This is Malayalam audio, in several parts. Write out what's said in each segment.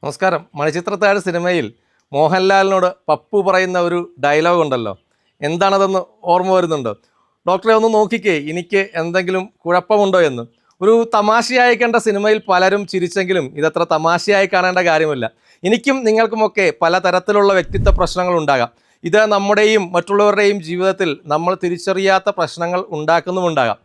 നമസ്കാരം. മണിച്ചിത്രത്താഴ് സിനിമയിൽ മോഹൻലാലിനോട് പപ്പു പറയുന്ന ഒരു ഡയലോഗ് ഉണ്ടല്ലോ, എന്താണതെന്ന് ഓർമ്മ വരുന്നുണ്ടോ? ഡോക്ടറെ ഒന്ന് നോക്കിക്കേ, എനിക്ക് എന്തെങ്കിലും കുഴപ്പമുണ്ടോ എന്ന്. ഒരു തമാശയായി കണ്ട സിനിമയിൽ പലരും ചിരിച്ചെങ്കിലും ഇതത്ര തമാശയായി കാണേണ്ട കാര്യമില്ല. എനിക്കും നിങ്ങൾക്കുമൊക്കെ പലതരത്തിലുള്ള വ്യക്തിത്വ പ്രശ്നങ്ങൾ ഉണ്ടാകാം. ഇത് നമ്മുടെയും മറ്റുള്ളവരുടെയും ജീവിതത്തിൽ നമ്മൾ തിരിച്ചറിയാത്ത പ്രശ്നങ്ങൾ ഉണ്ടാക്കുന്നുമുണ്ടാകാം.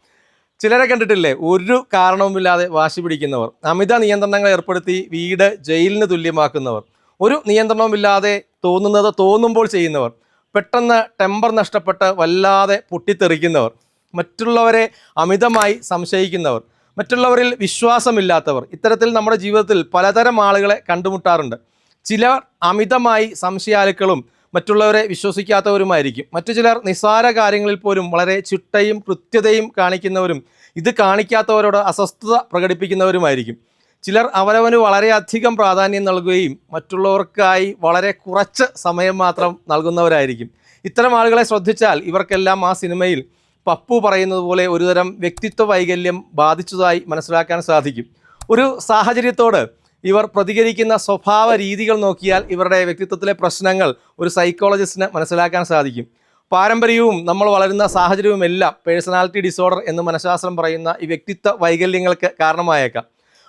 ചിലരെ കണ്ടിട്ടില്ലേ, ഒരു കാരണവുമില്ലാതെ വാശി പിടിക്കുന്നവർ, അമിത നിയന്ത്രണങ്ങൾ ഏർപ്പെടുത്തി വീട് ജയിലിന് തുല്യമാക്കുന്നവർ, ഒരു നിയന്ത്രണവുമില്ലാതെ തോന്നുന്നത് തോന്നുമ്പോൾ ചെയ്യുന്നവർ, പെട്ടെന്ന് ടെമ്പർ നഷ്ടപ്പെട്ട് വല്ലാതെ പൊട്ടിത്തെറിക്കുന്നവർ, മറ്റുള്ളവരെ അമിതമായി സംശയിക്കുന്നവർ, മറ്റുള്ളവരിൽ വിശ്വാസമില്ലാത്തവർ. ഇത്തരത്തിൽ നമ്മുടെ ജീവിതത്തിൽ പലതരം ആളുകളെ കണ്ടുമുട്ടാറുണ്ട്. ചിലർ അമിതമായി സംശയാലുക്കളും മറ്റുള്ളവരെ വിശ്വസിക്കാത്തവരുമായിരിക്കും. മറ്റു ചിലർ നിസ്സാര കാര്യങ്ങളിൽ പോലും വളരെ ചിട്ടയും കൃത്യതയും കാണിക്കുന്നവരും ഇത് കാണിക്കാത്തവരോട് അസ്വസ്ഥത പ്രകടിപ്പിക്കുന്നവരുമായിരിക്കും. ചിലർ അവനവന് വളരെയധികം പ്രാധാന്യം നൽകുകയും മറ്റുള്ളവർക്കായി വളരെ കുറച്ച് സമയം മാത്രം നൽകുന്നവരായിരിക്കും. ഇത്തരം ആളുകളെ ശ്രദ്ധിച്ചാൽ ഇവർക്കെല്ലാം ആ സിനിമയിൽ പപ്പു പറയുന്നത് പോലെ ഒരുതരം വ്യക്തിത്വ വൈകല്യം ബാധിച്ചതായി മനസ്സിലാക്കാൻ സാധിക്കും. ഒരു സാഹചര്യത്തോട് ഇവർ പ്രതികരിക്കുന്ന സ്വഭാവ രീതികൾ നോക്കിയാൽ ഇവരുടെ വ്യക്തിത്വത്തിലെ പ്രശ്നങ്ങൾ ഒരു സൈക്കോളജിസ്റ്റിന് മനസ്സിലാക്കാൻ സാധിക്കും. പാരമ്പര്യവും നമ്മൾ വളരുന്ന സാഹചര്യവും എല്ലാം പേഴ്സണാലിറ്റി ഡിസോർഡർ എന്ന് മനഃശാസ്ത്രം പറയുന്ന ഈ വ്യക്തിത്വ വൈകല്യങ്ങൾക്ക് കാരണമായേക്കാം.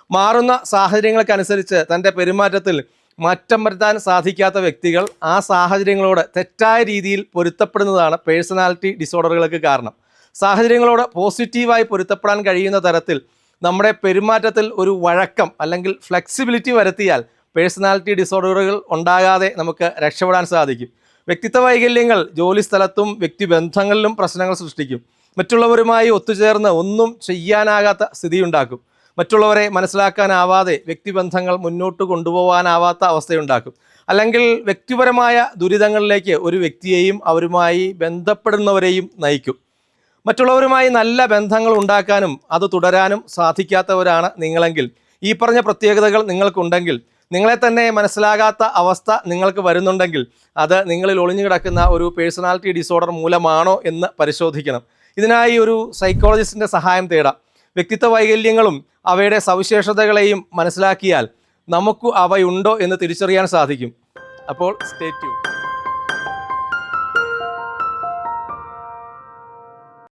മാറുന്ന സാഹചര്യങ്ങൾക്കനുസരിച്ച് തൻ്റെ പെരുമാറ്റത്തിൽ മാറ്റം വരുത്താൻ സാധിക്കാത്ത വ്യക്തികൾ ആ സാഹചര്യങ്ങളോട് തെറ്റായ രീതിയിൽ പൊരുത്തപ്പെടുന്നതാണ് പേഴ്സണാലിറ്റി ഡിസോർഡറുകൾക്ക് കാരണം. സാഹചര്യങ്ങളോട് പോസിറ്റീവായി പൊരുത്തപ്പെടാൻ കഴിയുന്ന തരത്തിൽ നമ്മുടെ പെരുമാറ്റത്തിൽ ഒരു വഴക്കം അല്ലെങ്കിൽ ഫ്ലെക്സിബിലിറ്റി വരുത്തിയാൽ പേഴ്സണാലിറ്റി ഡിസോർഡറുകൾ ഉണ്ടാകാതെ നമുക്ക് രക്ഷപ്പെടാൻ സാധിക്കും. വ്യക്തിത്വ വൈകല്യങ്ങൾ ജോലിസ്ഥലത്തും വ്യക്തിബന്ധങ്ങളിലും പ്രശ്നങ്ങൾ സൃഷ്ടിക്കും. മറ്റുള്ളവരുമായി ഒത്തുചേർന്ന് ഒന്നും ചെയ്യാനാകാത്ത സ്ഥിതിയുണ്ടാക്കും. മറ്റുള്ളവരെ മനസ്സിലാക്കാനാവാതെ വ്യക്തിബന്ധങ്ങൾ മുന്നോട്ട് കൊണ്ടുപോകാനാവാത്ത അവസ്ഥയുണ്ടാക്കും. അല്ലെങ്കിൽ വ്യക്തിപരമായ ദുരിതങ്ങളിലേക്ക് ഒരു വ്യക്തിയെയും അവരുമായി ബന്ധപ്പെടുന്നവരെയും നയിക്കും. മറ്റുള്ളവരുമായി നല്ല ബന്ധങ്ങൾ ഉണ്ടാക്കാനും അത് തുടരാനും സാധിക്കാത്തവരാണ് നിങ്ങളെങ്കിൽ, ഈ പറഞ്ഞ പ്രത്യേകതകൾ നിങ്ങൾക്കുണ്ടെങ്കിൽ, നിങ്ങളെ തന്നെ മനസ്സിലാകാത്ത അവസ്ഥ നിങ്ങൾക്ക് വരുന്നുണ്ടെങ്കിൽ അത് നിങ്ങളിൽ ഒളിഞ്ഞു കിടക്കുന്ന ഒരു പേഴ്സണാലിറ്റി ഡിസോർഡർ മൂലമാണോ എന്ന് പരിശോധിക്കണം. ഇതിനായി ഒരു സൈക്കോളജിസ്റ്റിൻ്റെ സഹായം തേടാം. വ്യക്തിത്വ വൈകല്യങ്ങളും അവയുടെ സവിശേഷതകളെയും മനസ്സിലാക്കിയാൽ നമുക്ക് അവയുണ്ടോ എന്ന് തിരിച്ചറിയാൻ സാധിക്കും. അപ്പോൾ സ്റ്റേ ട്യൂൺ.